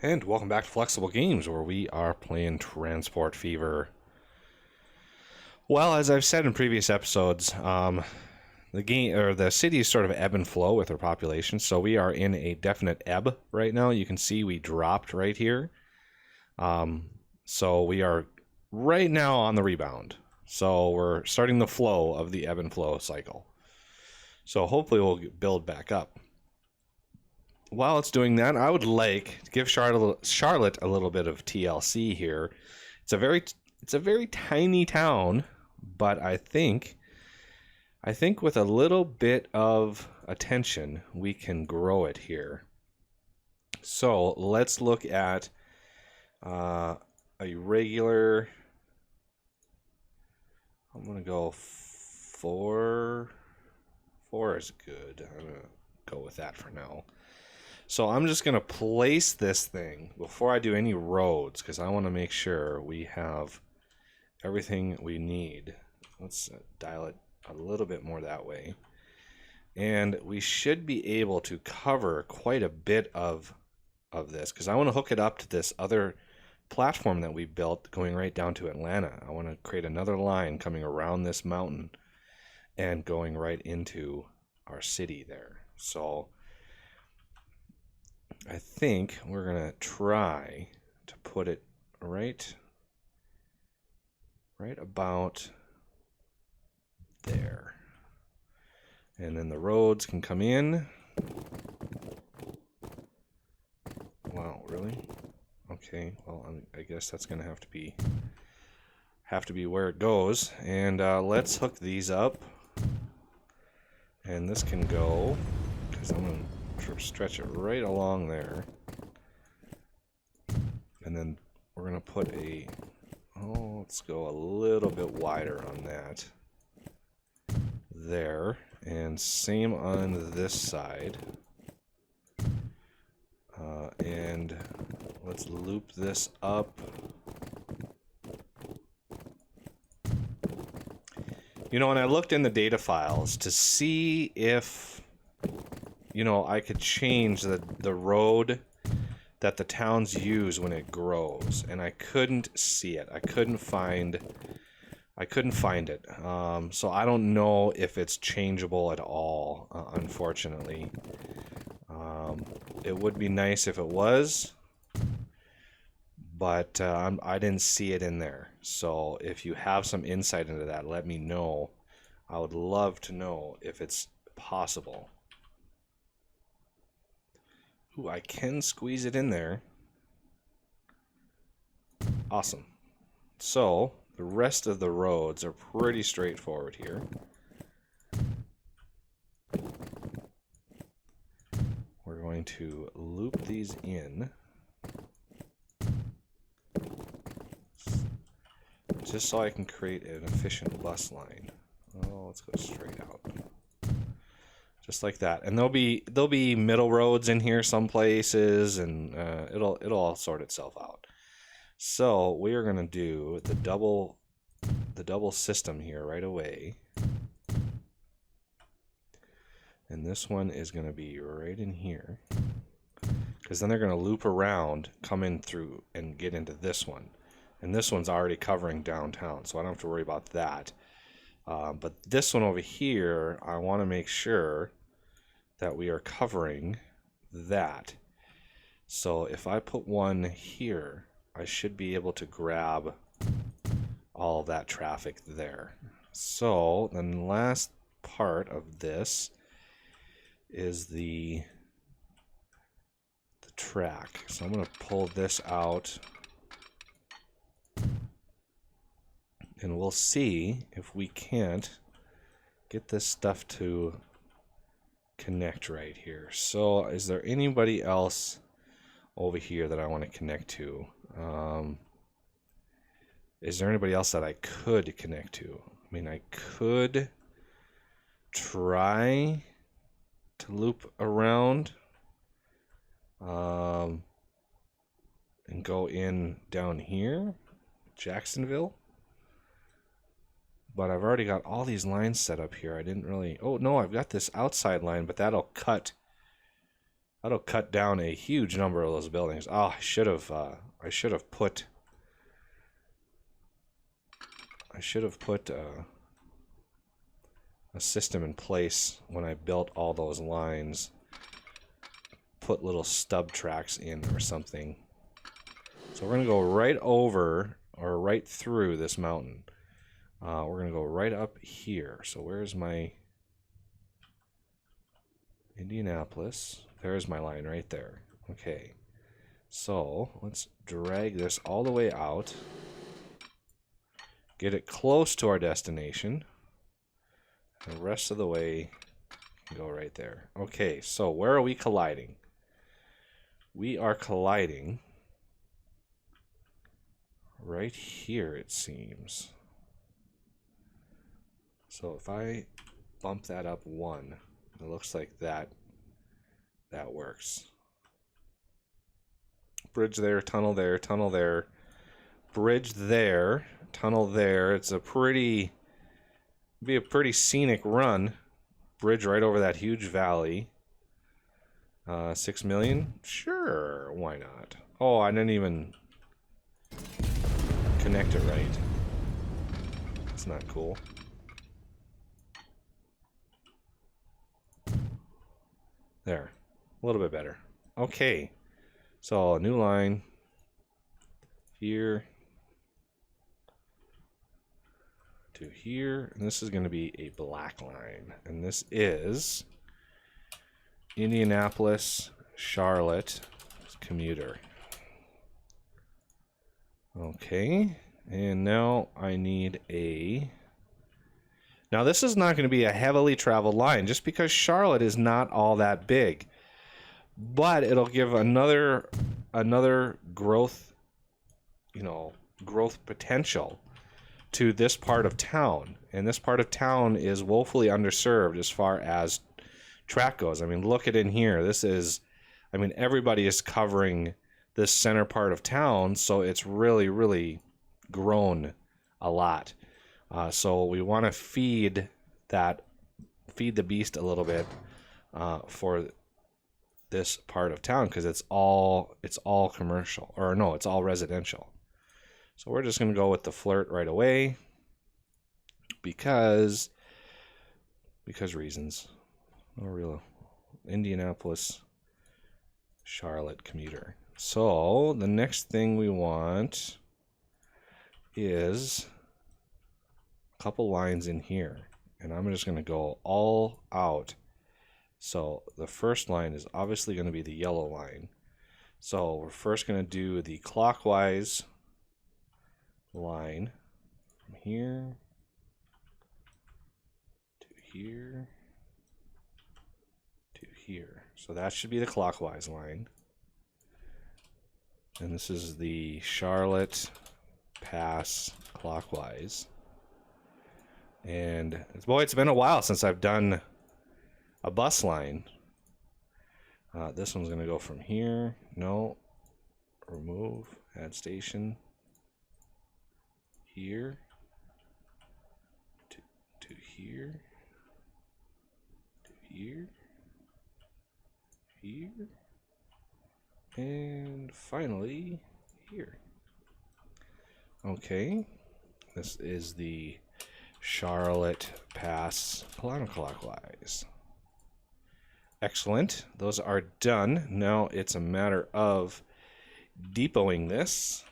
And welcome back to Flexible Games, where we are playing Transport Fever. Well, as I've said in previous episodes, the city is sort of ebb and flow with our population, so we are in a definite ebb right now. You can see we dropped right here. So we are right now on the rebound. So we're starting the flow of the ebb and flow cycle. So hopefully we'll build back up. While it's doing that, I would like to give Charlotte a little bit of TLC here. It's a very tiny town, but I think with a little bit of attention, we can grow it here. So let's look at a regular. I'm gonna go 4. 4 is good. I'm gonna go with that for now. So I'm just going to place this thing before I do any roads, because I want to make sure we have everything we need. Let's dial it a little bit more that way. And we should be able to cover quite a bit of this, because I want to hook it up to this other platform that we built going right down to Atlanta. I want to create another line coming around this mountain and going right into our city there. So I think we're going to try to put it right about there. And then the roads can come in. Wow, really? Okay, well, I guess that's going to have to be where it goes. And let's hook these up. And this can go, because I'm going to stretch it right along there, and then we're gonna put let's go a little bit wider on that there, and same on this side, and let's loop this up. You know, and I looked in the data files to see if I could change the road that the towns use when it grows, and I couldn't see it. I couldn't find it. So I don't know if it's changeable at all, unfortunately. It would be nice if it was, but I didn't see it in there. So if you have some insight into that, let me know. I would love to know if it's possible. Ooh, I can squeeze it in there. Awesome. So the rest of the roads are pretty straightforward here. We're going to loop these in, just so I can create an efficient bus line. Oh, let's go straight out. Just like that, and there'll be middle roads in here some places, and it'll all sort itself out. So we are gonna do the double system here right away, and this one is gonna be right in here, because then they're gonna loop around, come in through, and get into this one, and this one's already covering downtown, so I don't have to worry about that. But this one over here, I want to make sure that we are covering that. So if I put one here, I should be able to grab all of that traffic there. So then the last part of this is the track. So I'm going to pull this out, and we'll see if we can't get this stuff to connect right here. So is there anybody else over here that I want to connect to? Is there anybody else that I could connect to? I mean, I could try to loop around and go in down here, Jacksonville. But I've already got all these lines set up here. I didn't really... Oh, no, I've got this outside line, but that'll cut That'll cut down a huge number of those buildings. Oh, I should have put a system in place when I built all those lines. Put little stub tracks in or something. So we're gonna go right over or right through this mountain. We're gonna go right up here. So where's my Indianapolis? There's my line right there. Okay. So let's drag this all the way out. Get it close to our destination. The rest of the way can go right there. Okay, so where are we colliding? We are colliding right here, it seems. So if I bump that up 1, it looks like that works. Bridge there, tunnel there, tunnel there, bridge there, tunnel there. It's a pretty scenic run. Bridge right over that huge valley. 6 million? Sure, why not? Oh, I didn't even connect it right. That's not cool. There, a little bit better. Okay, so a new line here to here, and this is going to be a black line, and this is Indianapolis, Charlotte commuter. Okay, and now I need a... Now this is not going to be a heavily traveled line, just because Charlotte is not all that big. But it'll give another growth, growth potential to this part of town. And this part of town is woefully underserved as far as track goes. I mean, look at in here. This is, I mean, everybody is covering this center part of town, so it's really, really grown a lot. So we want to feed the beast a little bit for this part of town, because it's all commercial, or no, it's all residential. So we're just going to go with the flirt right away because reasons. No real Indianapolis, Charlotte commuter. So the next thing we want is a couple lines in here, and I'm just going to go all out. So the first line is obviously going to be the yellow line. So we're first going to do the clockwise line from here to here to here. So that should be the clockwise line. And this is the Charlotte pass clockwise. And boy, it's been a while since I've done a bus line. This one's going to go from here. No. Remove. Add station. Here. To here. To here. Here. And finally, here. Okay. This is the Charlotte pass counterclockwise. Excellent. Those are done. Now it's a matter of depoting this.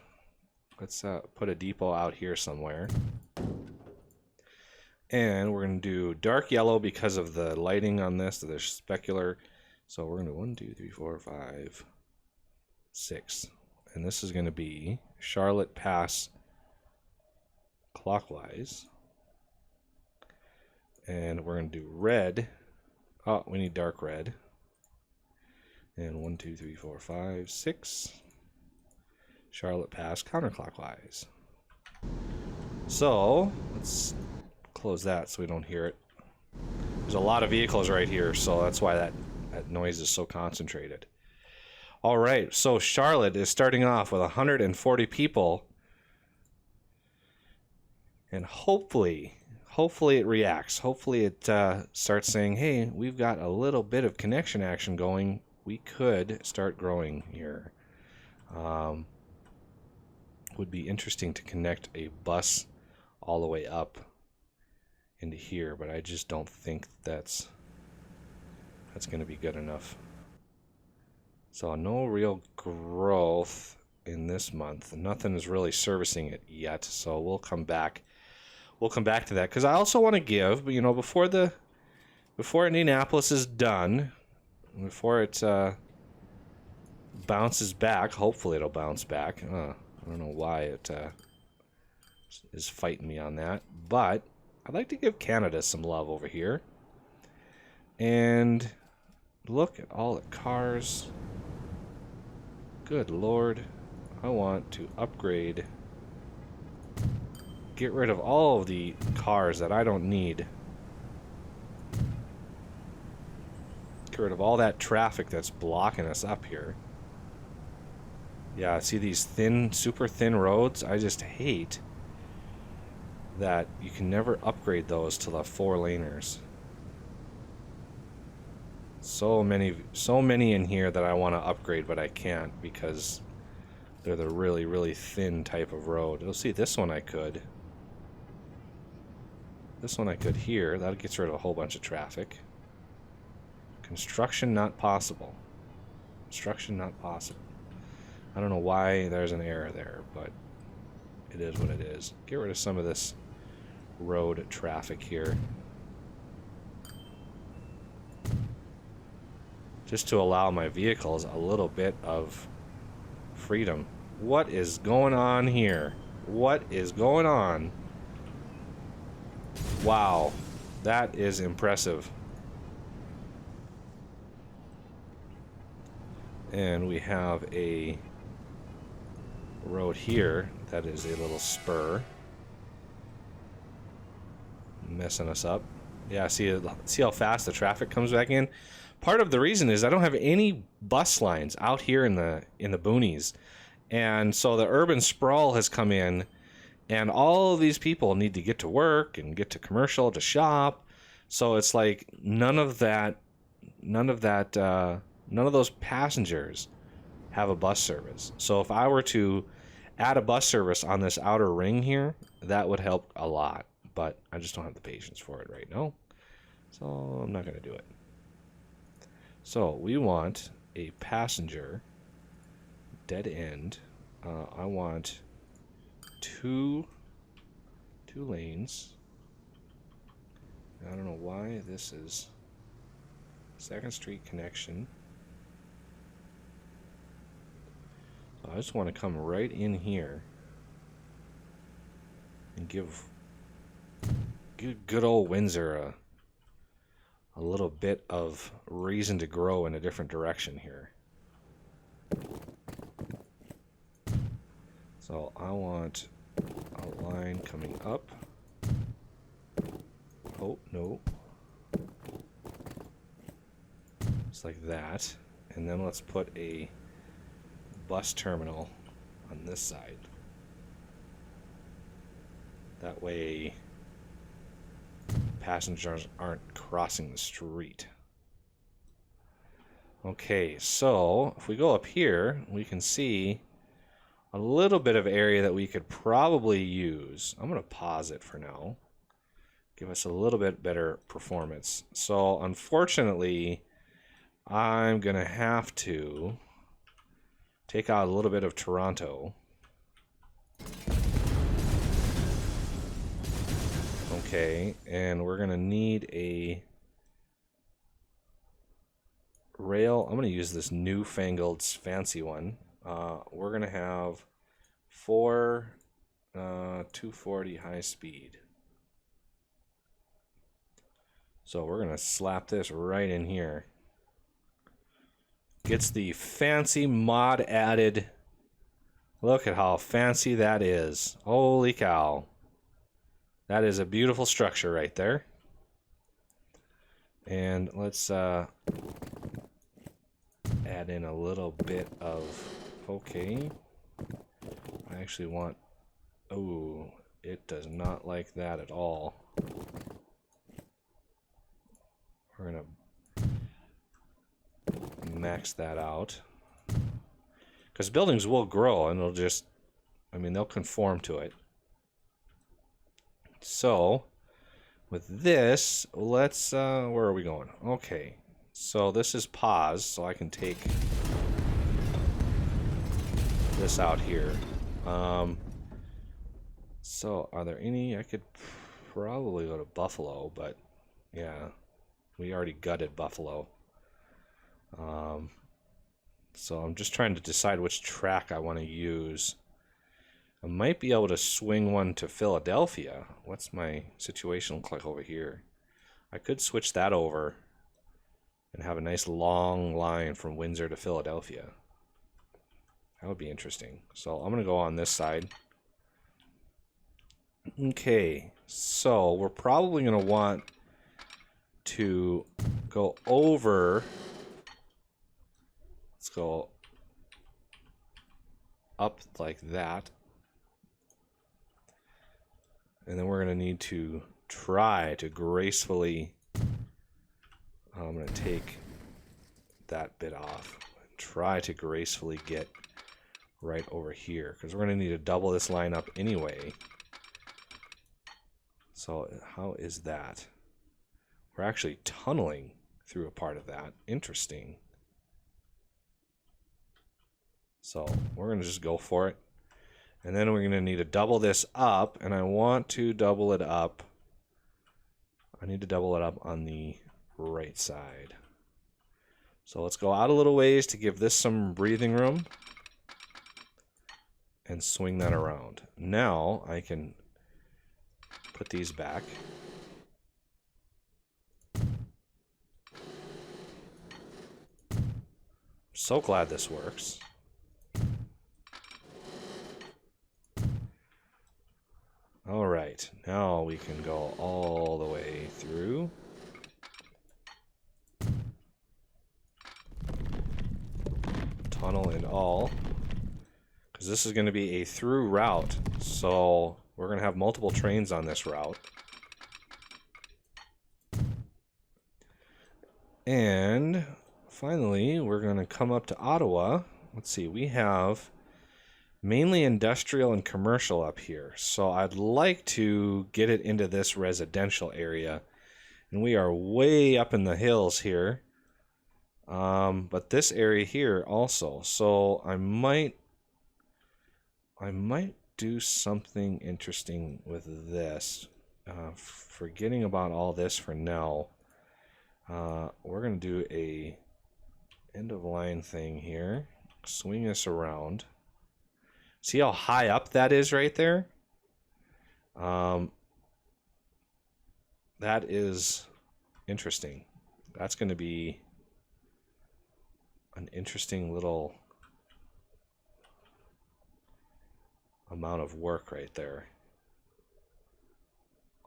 Let's put a depot out here somewhere. And we're going to do dark yellow because of the lighting on this. So there's specular. So we're going to do 1, 2, 3, 4, 5, 6. And this is going to be Charlotte pass clockwise. And we're going to do red. Oh, we need dark red. And 1, 2, 3, 4, 5, 6. Charlotte pass counterclockwise. So let's close that so we don't hear it. There's a lot of vehicles right here, so that's why that noise is so concentrated. All right, so Charlotte is starting off with 140 people, and hopefully it reacts. Hopefully it starts saying, hey, we've got a little bit of connection action going we could start growing here. Would be interesting to connect a bus all the way up into here, but I just don't think that's going to be good enough. So no real growth in this month. Nothing is really servicing it yet, so we'll come back. We'll come back to that, because I also want to give, you know, before Indianapolis is done, before it bounces back. Hopefully it'll bounce back. I don't know why it is fighting me on that, but I'd like to give Canada some love over here. And look at all the cars. Good Lord. I want to upgrade. Get rid of all of the cars that I don't need. Get rid of all that traffic that's blocking us up here. Yeah, see these thin, super thin roads? I just hate that you can never upgrade those to the 4-laners. So many in here that I want to upgrade, but I can't because they're the really, really thin type of road. You'll see this one I could. This one I could here. That gets rid of a whole bunch of traffic. Construction not possible. Construction not possible. I don't know why there's an error there, but it is what it is. Get rid of some of this road traffic here. Just to allow my vehicles a little bit of freedom. What is going on here? What is going on? Wow, that is impressive. And we have a road here that is a little spur. Messing us up. Yeah, see how fast the traffic comes back in? Part of the reason is I don't have any bus lines out here in the boonies. And so the urban sprawl has come in, and all of these people need to get to work and get to commercial to shop. So it's like none of those passengers have a bus service. So if I were to add a bus service on this outer ring here, that would help a lot. But I just don't have the patience for it right now. So I'm not going to do it. So we want a passenger dead end. I want two lanes. I don't know why this is 2nd Street connection. So I just want to come right in here and give good old Windsor a little bit of reason to grow in a different direction here. So I want a line coming up. Oh, no. Just like that. And then let's put a bus terminal on this side. That way passengers aren't crossing the street. Okay, so if we go up here, we can see a little bit of area that we could probably use. I'm going to pause it for now. Give us a little bit better performance. So unfortunately, I'm going to have to take out a little bit of Toronto. Okay, and we're going to need a rail. I'm going to use this newfangled fancy one. We're going to have 4 240 high speed. So we're going to slap this right in here. Gets the fancy mod added. Look at how fancy that is. Holy cow. That is a beautiful structure right there. And let's add in a little bit of... Okay. I actually want... Oh, it does not like that at all. We're going to max that out. Because buildings will grow and they'll just, I mean, they'll conform to it. So, with this, let's, where are we going? Okay, so this is pause, so I can take this out here. So, are there any, I could probably go to Buffalo, but yeah, we already gutted Buffalo. So I'm just trying to decide which track I want to use. I might be able to swing one to Philadelphia. What's my situation look like over here? I could switch that over and have a nice long line from Windsor to Philadelphia. That would be interesting. So I'm going to go on this side. Okay, so we're probably going to want to go over. Let's go up like that. And then we're going to need to try to gracefully, I'm going to take that bit off and try to gracefully get right over here, because we're going to need to double this line up anyway. So how is that? We're actually tunneling through a part of that. Interesting. So we're going to just go for it. And then we're going to need to double this up, and I want to double it up. I need to double it up on the right side. So let's go out a little ways to give this some breathing room and swing that around. Now I can put these back. So glad this works. All right, now we can go all the way through. Tunnel and all. Because this is going to be a through route, so we're going to have multiple trains on this route. And finally, we're going to come up to Ottawa. Let's see, we have mainly industrial and commercial up here. So I'd like to get it into this residential area. And we are way up in the hills here. But this area here also. So I might do something interesting with this. Forgetting about all this for now. We're going to do a end of line thing here. Swing this around. See how high up that is right there? That is interesting. That's going to be an interesting little amount of work right there.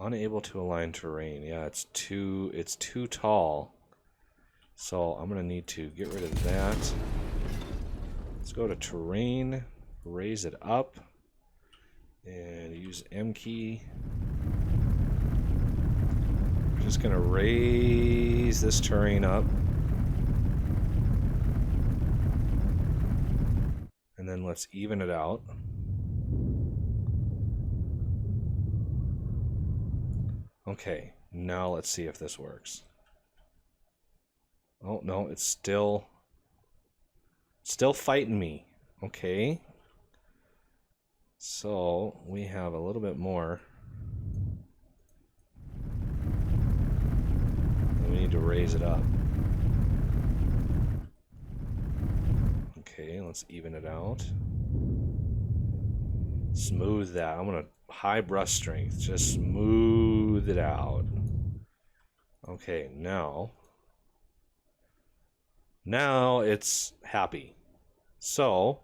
Unable to align terrain. Yeah, it's too tall. So I'm going to need to get rid of that. Let's go to terrain. Raise it up and use M key. Just gonna raise this terrain up, and then let's even it out. Okay, now let's see if this works. Oh no, it's still fighting me. Okay. So we have a little bit more. And we need to raise it up. Okay, let's even it out. Smooth that. I'm gonna high brush strength. Just smooth it out. Okay, now it's happy. So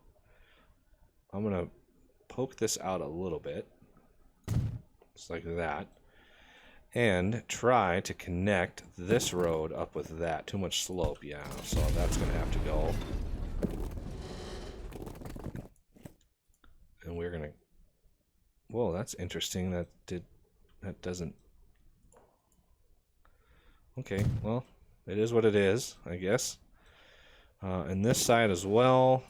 I'm gonna poke this out a little bit, just like that, and try to connect this road up with that. Too much slope, yeah, so that's gonna have to go. And we're gonna, whoa, that's interesting. That doesn't, okay, well, it is what it is, I guess. And this side as well.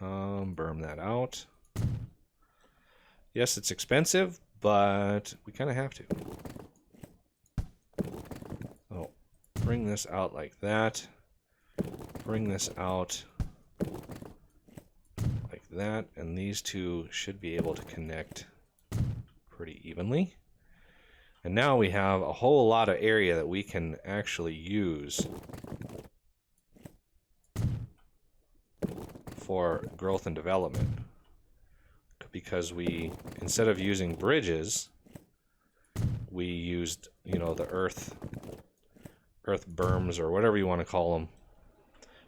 Berm that out. Yes, it's expensive, but we kind of have to. So bring this out like that. Bring this out like that. And these two should be able to connect pretty evenly. And now we have a whole lot of area that we can actually use for growth and development. Because we, instead of using bridges, we used, you know, the earth berms or whatever you want to call them.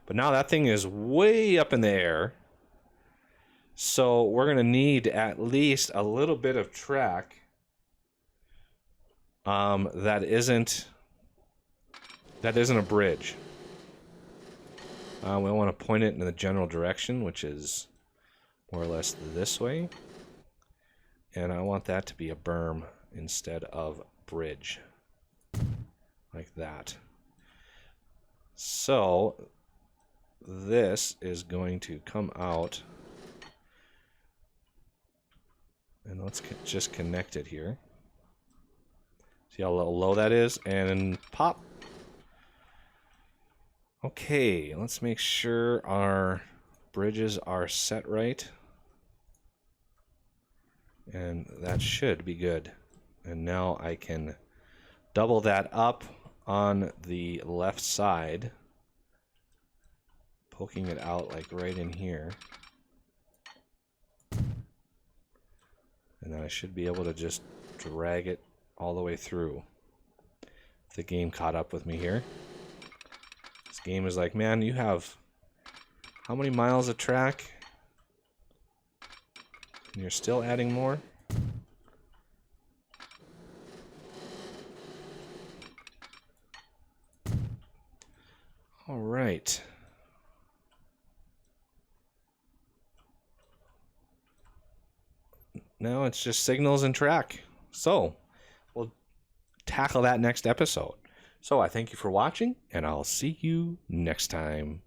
But now that thing is way up in the air. So we're going to need at least a little bit of track that isn't a bridge. We want to point it in the general direction, which is more or less this way. And I want that to be a berm instead of bridge. Like that. So this is going to come out. And let's just connect it here. See how low that is? And pop. Okay, let's make sure our bridges are set right. And that should be good. And now I can double that up on the left side, poking it out like right in here. And then I should be able to just drag it all the way through. The game caught up with me here. This game is like, man, you have how many miles of track? And you're still adding more? All right. Now it's just signals and track. So we'll tackle that next episode. So I thank you for watching, and I'll see you next time.